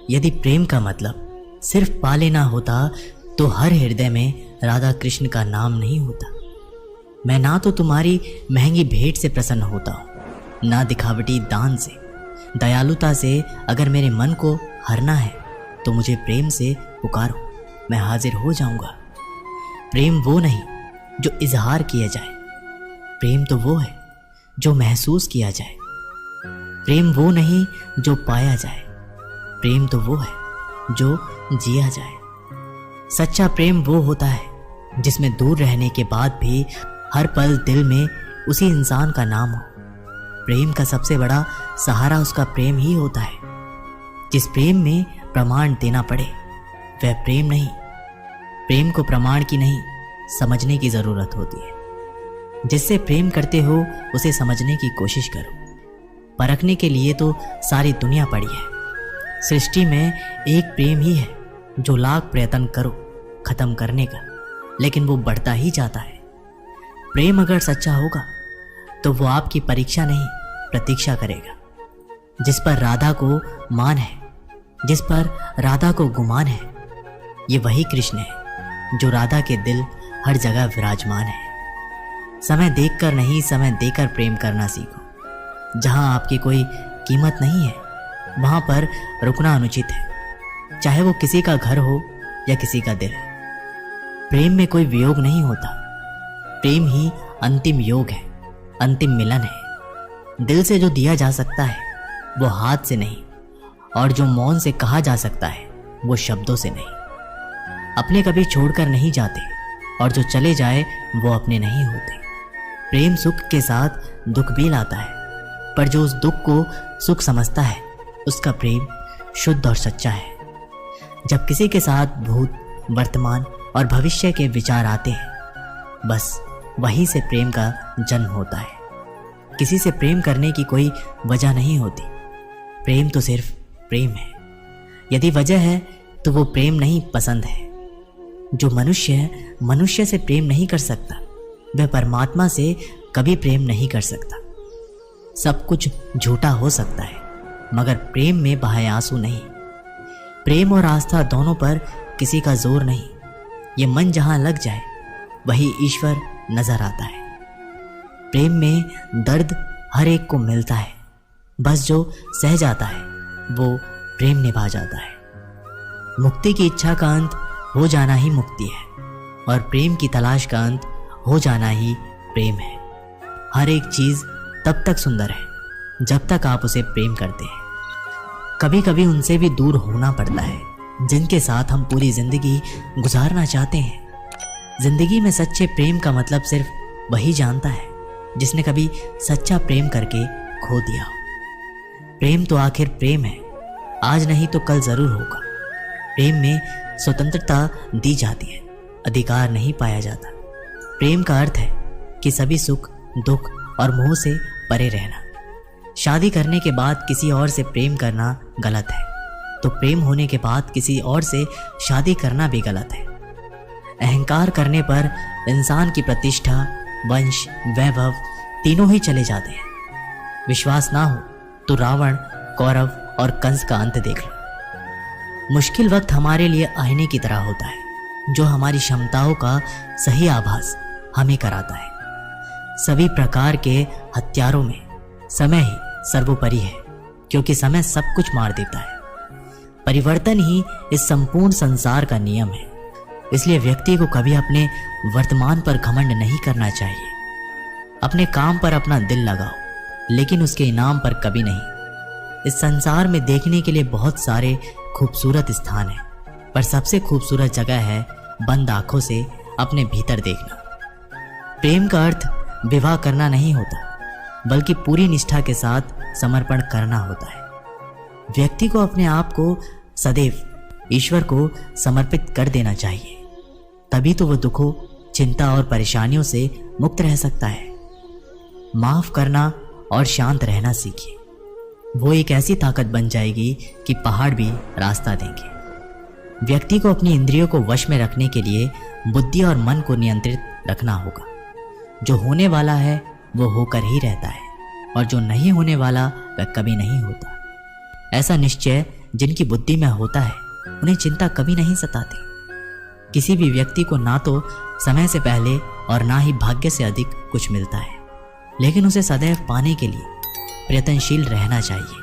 यदि प्रेम का मतलब सिर्फ पा लेना होता तो हर हृदय में राधा कृष्ण का नाम नहीं होता। मैं ना तो तुम्हारी महंगी भेंट से प्रसन्न होता हूँ, ना दिखावटी दान से। दयालुता से अगर मेरे मन को हरना है तो मुझे प्रेम से पुकारो, मैं हाजिर हो जाऊंगा। प्रेम वो नहीं जो इजहार किया जाए, प्रेम तो वो है जो महसूस किया जाए। प्रेम वो नहीं जो पाया जाए, प्रेम तो वो है जो जिया जाए। सच्चा प्रेम वो होता है जिसमें दूर रहने के बाद भी हर पल दिल में उसी इंसान का नाम हो। प्रेम का सबसे बड़ा सहारा उसका प्रेम ही होता है। जिस प्रेम में प्रमाण देना पड़े वह प्रेम नहीं। प्रेम को प्रमाण की नहीं, समझने की जरूरत होती है। जिससे प्रेम करते हो उसे समझने की कोशिश करो। परखने के लिए तो सारी दुनिया पड़ी है। सृष्टि में एक प्रेम ही है जो लाख प्रयत्न करो खत्म करने का, लेकिन वो बढ़ता ही जाता है। प्रेम अगर सच्चा होगा तो वो आपकी परीक्षा नहीं प्रतीक्षा करेगा। जिस पर राधा को मान है, जिस पर राधा को गुमान है, ये वही कृष्ण है जो राधा के दिल हर जगह विराजमान है। समय देखकर नहीं, समय देकर प्रेम करना सीखो। जहां आपकी कोई कीमत नहीं है वहां पर रुकना अनुचित है, चाहे वो किसी का घर हो या किसी का दिल। प्रेम में कोई वियोग नहीं होता, प्रेम ही अंतिम योग है, अंतिम मिलन है। दिल से जो दिया जा सकता है वो हाथ से नहीं, और जो मौन से कहा जा सकता है वो शब्दों से नहीं। अपने कभी छोड़कर नहीं जाते, और जो चले जाए वो अपने नहीं होते। प्रेम सुख के साथ दुख भी लाता है, पर जो उस दुख को सुख समझता है उसका प्रेम शुद्ध और सच्चा है। जब किसी के साथ भूत, वर्तमान और भविष्य के विचार आते हैं, बस वहीं से प्रेम का जन्म होता है। किसी से प्रेम करने की कोई वजह नहीं होती। प्रेम तो सिर्फ प्रेम है। यदि वजह है तो वो प्रेम नहीं, पसंद है। जो मनुष्य मनुष्य से प्रेम नहीं कर सकता वह परमात्मा से कभी प्रेम नहीं कर सकता। सब कुछ झूठा हो सकता है मगर प्रेम में बहाए आंसू नहीं। प्रेम और आस्था दोनों पर किसी का जोर नहीं। ये मन जहां लग जाए वही ईश्वर नजर आता है। प्रेम में दर्द हर एक को मिलता है, बस जो सह जाता है वो प्रेम निभा जाता है। मुक्ति की इच्छा का अंत हो जाना ही मुक्ति है, और प्रेम की तलाश का अंत हो जाना ही प्रेम है। हर एक चीज तब तक सुंदर है जब तक आप उसे प्रेम करते हैं। कभी कभी उनसे भी दूर होना पड़ता है जिनके साथ हम पूरी जिंदगी गुजारना चाहते हैं। जिंदगी में सच्चे प्रेम का मतलब सिर्फ वही जानता है जिसने कभी सच्चा प्रेम करके खो दिया हो। प्रेम तो आखिर प्रेम है, आज नहीं तो कल जरूर होगा। प्रेम में स्वतंत्रता दी जाती है, अधिकार नहीं पाया जाता। प्रेम का अर्थ है कि सभी सुख, दुख और मोह से परे रहना। शादी करने के बाद किसी और से प्रेम करना गलत है, तो प्रेम होने के बाद किसी और से शादी करना भी गलत है। अहंकार करने पर इंसान की प्रतिष्ठा, वंश, वैभव तीनों ही चले जाते हैं। विश्वास ना हो तो रावण, कौरव और कंस का अंत देख लो। मुश्किल वक्त हमारे लिए आईने की तरह होता है जो हमारी क्षमताओं का सही आभास हमें कराता है। सभी प्रकार के हथियारों में समय ही सर्वोपरि है, क्योंकि समय सब कुछ मार देता है। परिवर्तन ही इस संपूर्ण संसार का नियम है। इसलिए व्यक्ति को कभी अपने वर्तमान पर घमंड नहीं करना चाहिए। अपने काम पर अपना दिल लगाओ, लेकिन उसके इनाम पर कभी नहीं। इस संसार में देखने के लिए बहुत सारे खूबसूरत स्थान हैं, पर सबसे खूबसूरत जगह है बंद आंखों से अपने भीतर देखना। प्रेम का अर्थ विवाह करना नहीं होता, बल्कि पूरी निष्ठा के साथ समर्पण करना होता है। व्यक्ति को अपने आप को सदैव ईश्वर को समर्पित कर देना चाहिए, तभी तो वह दुखों, चिंता और परेशानियों से मुक्त रह सकता है। माफ करना और शांत रहना सीखिए। वो एक ऐसी ताकत बन जाएगी कि पहाड़ भी रास्ता देंगे। व्यक्ति को अपनी इंद्रियों को वश में रखने के लिए बुद्धि और मन को नियंत्रित रखना होगा। जो होने वाला है वो होकर ही रहता है, और जो नहीं होने वाला वह कभी नहीं होता। ऐसा निश्चय जिनकी बुद्धि में होता है उन्हें चिंता कभी नहीं सताती। किसी भी व्यक्ति को ना तो समय से पहले और ना ही भाग्य से अधिक कुछ मिलता है, लेकिन उसे सदैव पाने के लिए प्रयत्नशील रहना चाहिए।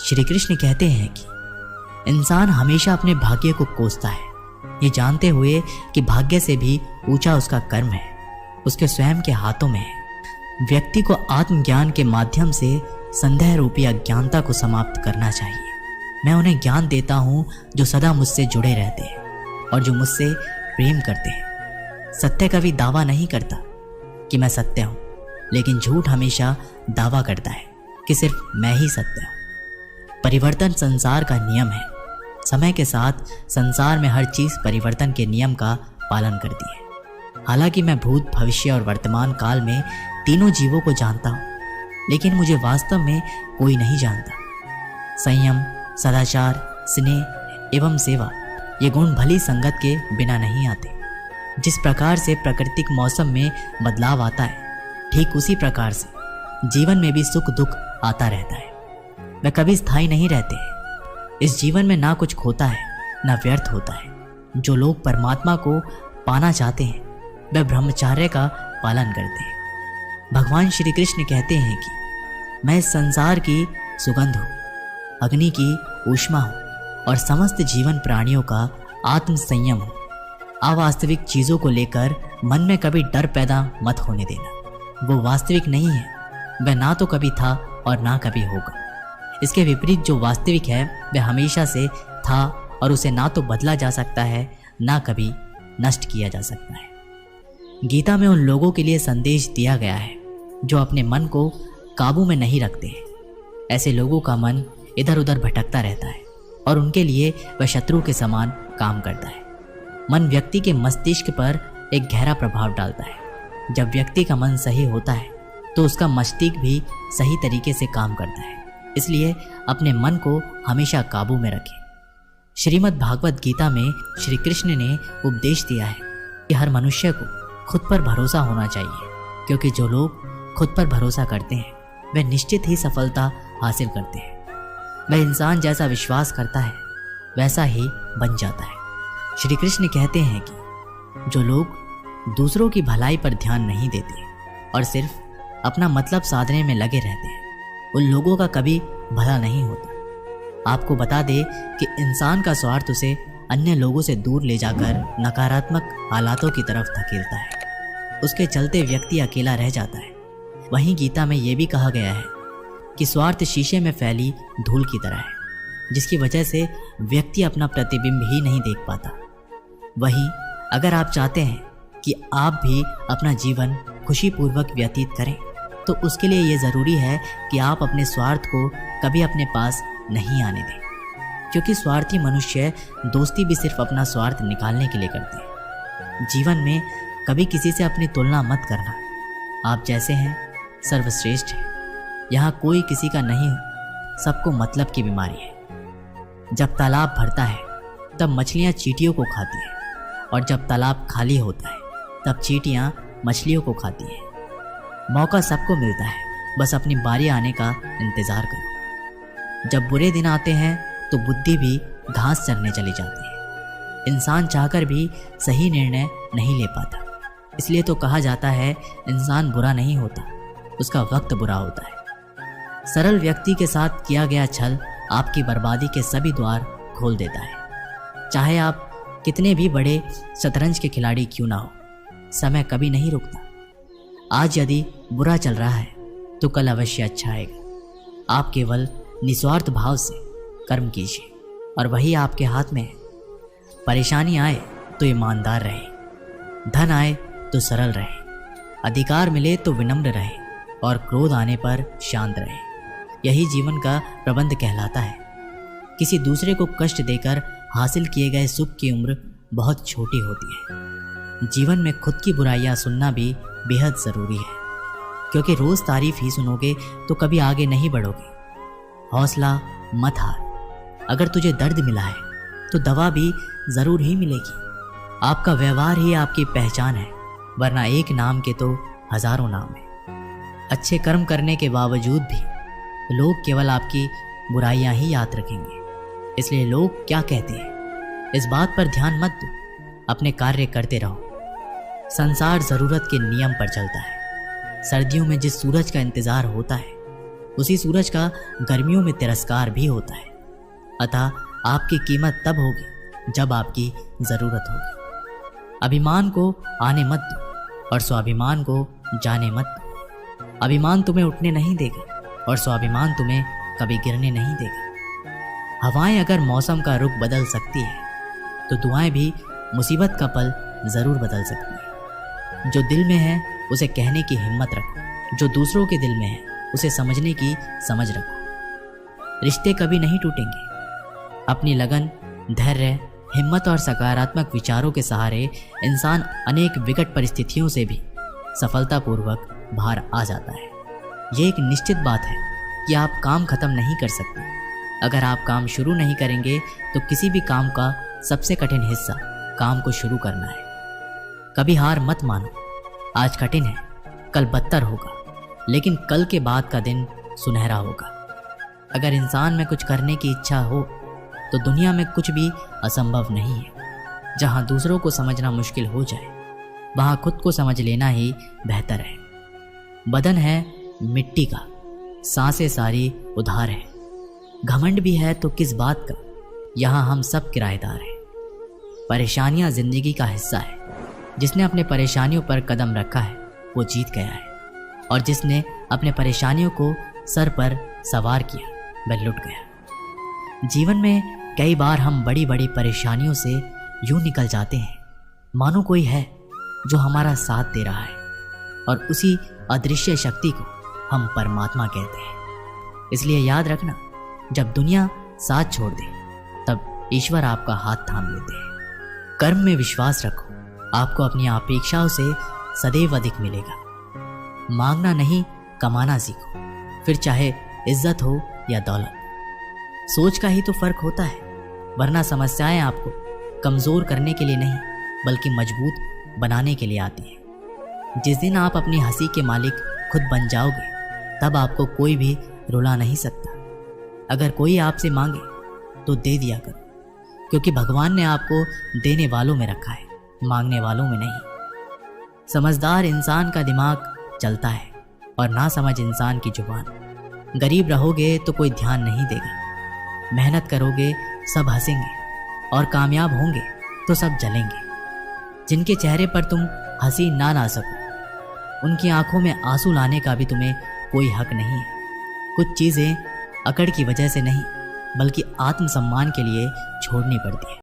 श्री कृष्ण कहते हैं कि इंसान हमेशा अपने भाग्य को कोसता है, ये जानते हुए कि भाग्य से भी ऊंचा उसका कर्म है, उसके स्वयं के हाथों में है। व्यक्ति को आत्मज्ञान के माध्यम से संदेह रूपी अज्ञानता को समाप्त करना चाहिए। मैं उन्हें ज्ञान देता हूँ जो सदा मुझसे जुड़े रहते हैं और जो मुझसे प्रेम करते हैं। सत्य कभी दावा नहीं करता कि मैं सत्य हूँ, लेकिन झूठ हमेशा दावा करता है कि सिर्फ मैं ही सत्य हूँ। परिवर्तन संसार का नियम है। समय के साथ संसार में हर चीज परिवर्तन के नियम का पालन करती है। हालांकि मैं भूत, भविष्य और वर्तमान काल में तीनों जीवों को जानता हूँ, लेकिन मुझे वास्तव में कोई नहीं जानता। संयम, सदाचार, स्नेह एवं सेवा ये गुण भली संगत के बिना नहीं आते। जिस प्रकार से प्राकृतिक मौसम में बदलाव आता है, ठीक उसी प्रकार से जीवन में भी सुख दुख आता रहता है। वे कभी स्थायी नहीं रहते हैं। इस जीवन में ना कुछ खोता है ना व्यर्थ होता है। जो लोग परमात्मा को पाना चाहते हैं वे ब्रह्मचर्य का पालन करते हैं। भगवान श्री कृष्ण कहते हैं कि मैं इस संसार की सुगंध हूँ, अग्नि की ऊष्मा हूँ और समस्त जीवन प्राणियों का आत्म संयम हूँ। अवास्तविक चीज़ों को लेकर मन में कभी डर पैदा मत होने देना। वो वास्तविक नहीं है, वह ना तो कभी था और ना कभी होगा। इसके विपरीत जो वास्तविक है वह हमेशा से था और उसे ना तो बदला जा सकता है ना कभी नष्ट किया जा सकता है। गीता में उन लोगों के लिए संदेश दिया गया है जो अपने मन को काबू में नहीं रखते हैं। ऐसे लोगों का मन इधर उधर भटकता रहता है और उनके लिए वह शत्रु के समान काम करता है। मन व्यक्ति के मस्तिष्क पर एक गहरा प्रभाव डालता है। जब व्यक्ति का मन सही होता है तो उसका मस्तिष्क भी सही तरीके से काम करता है। इसलिए अपने मन को हमेशा काबू में रखें। श्रीमद् भागवत गीता में श्री कृष्ण ने उपदेश दिया है कि हर मनुष्य को खुद पर भरोसा होना चाहिए, क्योंकि जो लोग खुद पर भरोसा करते हैं वे निश्चित ही सफलता हासिल करते हैं। वह इंसान जैसा विश्वास करता है वैसा ही बन जाता है। श्री कृष्ण कहते हैं कि जो लोग दूसरों की भलाई पर ध्यान नहीं देते और सिर्फ अपना मतलब साधने में लगे रहते हैं, उन लोगों का कभी भला नहीं होता। आपको बता दे कि इंसान का स्वार्थ उसे अन्य लोगों से दूर ले जाकर नकारात्मक हालातों की तरफ धकेलता है। उसके चलते व्यक्ति अकेला रह जाता है। वहीं गीता में यह भी कहा गया है कि स्वार्थ शीशे में फैली धूल की तरह है, जिसकी वजह से व्यक्ति अपना प्रतिबिंब ही नहीं देख पाता। वहीं अगर आप चाहते हैं कि आप भी अपना जीवन खुशीपूर्वक व्यतीत करें, तो उसके लिए ये ज़रूरी है कि आप अपने स्वार्थ को कभी अपने पास नहीं आने दें, क्योंकि स्वार्थी मनुष्य दोस्ती भी सिर्फ अपना स्वार्थ निकालने के लिए करते हैं। जीवन में कभी किसी से अपनी तुलना मत करना। आप जैसे हैं सर्वश्रेष्ठ हैं। यहाँ कोई किसी का नहीं, सबको मतलब की बीमारी है। जब तालाब भरता है तब मछलियाँ चींटियों को खाती हैं, और जब तालाब खाली होता है तब चींटियाँ मछलियों को खाती हैं। मौका सबको मिलता है, बस अपनी बारी आने का इंतज़ार करो। जब बुरे दिन आते हैं तो बुद्धि भी घास चरने चली जाती है। इंसान चाहकर भी सही निर्णय नहीं ले पाता। इसलिए तो कहा जाता है इंसान बुरा नहीं होता, उसका वक्त बुरा होता है। सरल व्यक्ति के साथ किया गया छल आपकी बर्बादी के सभी द्वार खोल देता है। चाहे आप कितने भी बड़े शतरंज के खिलाड़ी क्यों ना हो, समय कभी नहीं रुकता। आज यदि बुरा चल रहा है तो कल अवश्य अच्छा आएगा। आप केवल निस्वार्थ भाव से कर्म कीजिए और वही आपके हाथ में है। परेशानी आए तो ईमानदार रहे, धन आए तो सरल रहे, अधिकार मिले तो विनम्र रहे और क्रोध आने पर शांत रहे। यही जीवन का प्रबंध कहलाता है। किसी दूसरे को कष्ट देकर हासिल किए गए सुख की उम्र बहुत छोटी होती है। जीवन में खुद की बुराइयां सुनना भी बेहद ज़रूरी है, क्योंकि रोज़ तारीफ ही सुनोगे तो कभी आगे नहीं बढ़ोगे। हौसला मत हार। अगर तुझे दर्द मिला है तो दवा भी ज़रूर ही मिलेगी। आपका व्यवहार ही आपकी पहचान है, वरना एक नाम के तो हज़ारों नाम हैं। अच्छे कर्म करने के बावजूद भी लोग केवल आपकी बुराइयां ही याद रखेंगे। इसलिए लोग क्या कहते हैं इस बात पर ध्यान मत दो, अपने कार्य करते रहो। संसार जरूरत के नियम पर चलता है। सर्दियों में जिस सूरज का इंतजार होता है उसी सूरज का गर्मियों में तिरस्कार भी होता है। अतः आपकी कीमत तब होगी जब आपकी जरूरत होगी। अभिमान को आने मत दो और स्वाभिमान को जाने मत दो। अभिमान तुम्हें उठने नहीं देगा और स्वाभिमान तुम्हें कभी गिरने नहीं देगा। हवाएं अगर मौसम का रुख बदल सकती है तो दुआएं भी मुसीबत का पल जरूर बदल सकती है। जो दिल में है उसे कहने की हिम्मत रखो, जो दूसरों के दिल में है उसे समझने की समझ रखो। रिश्ते कभी नहीं टूटेंगे। अपनी लगन, धैर्य, हिम्मत और सकारात्मक विचारों के सहारे इंसान अनेक विकट परिस्थितियों से भी सफलतापूर्वक बाहर आ जाता है। ये एक निश्चित बात है कि आप काम खत्म नहीं कर सकते। अगर आप काम शुरू नहीं करेंगे तो किसी भी काम का सबसे कठिन हिस्सा काम को शुरू करना है। कभी हार मत मानो। आज कठिन है, कल बदतर होगा, लेकिन कल के बाद का दिन सुनहरा होगा। अगर इंसान में कुछ करने की इच्छा हो तो दुनिया में कुछ भी असंभव नहीं है। जहाँ दूसरों को समझना मुश्किल हो जाए वहाँ खुद को समझ लेना ही बेहतर है। बदन है मिट्टी का, सांसें सारी उधार है। घमंड भी है तो किस बात का, यहाँ हम सब किराएदार हैं। परेशानियाँ जिंदगी का हिस्सा है। जिसने अपने परेशानियों पर कदम रखा है वो जीत गया है, और जिसने अपने परेशानियों को सर पर सवार किया वह लुट गया। जीवन में कई बार हम बड़ी बड़ी परेशानियों से यूं निकल जाते हैं मानो कोई है जो हमारा साथ दे रहा है, और उसी अदृश्य शक्ति को हम परमात्मा कहते हैं। इसलिए याद रखना, जब दुनिया साथ छोड़ दे तब ईश्वर आपका हाथ थाम लेते हैं। कर्म में विश्वास रखो, आपको अपनी अपेक्षाओं से सदैव अधिक मिलेगा। मांगना नहीं, कमाना सीखो, फिर चाहे इज्जत हो या दौलत। सोच का ही तो फर्क होता है, वरना समस्याएं आपको कमजोर करने के लिए नहीं बल्कि मजबूत बनाने के लिए आती हैं। जिस दिन आप अपनी हंसी के मालिक खुद बन जाओगे तब आपको कोई भी रुला नहीं सकता। अगर कोई आपसे मांगे तो दे दिया करो, क्योंकि भगवान ने आपको देने वालों में रखा है, मांगने वालों में नहीं। समझदार इंसान का दिमाग चलता है और नासमझ इंसान की जुबान। गरीब रहोगे तो कोई ध्यान नहीं देगा, मेहनत करोगे सब हंसेंगे, और कामयाब होंगे तो सब जलेंगे। जिनके चेहरे पर तुम हंसी ना ला सको उनकी आंखों में आंसू लाने का भी तुम्हें कोई हक नहीं है। कुछ चीज़ें अकड़ की वजह से नहीं बल्कि आत्मसम्मान के लिए छोड़नी पड़ती है।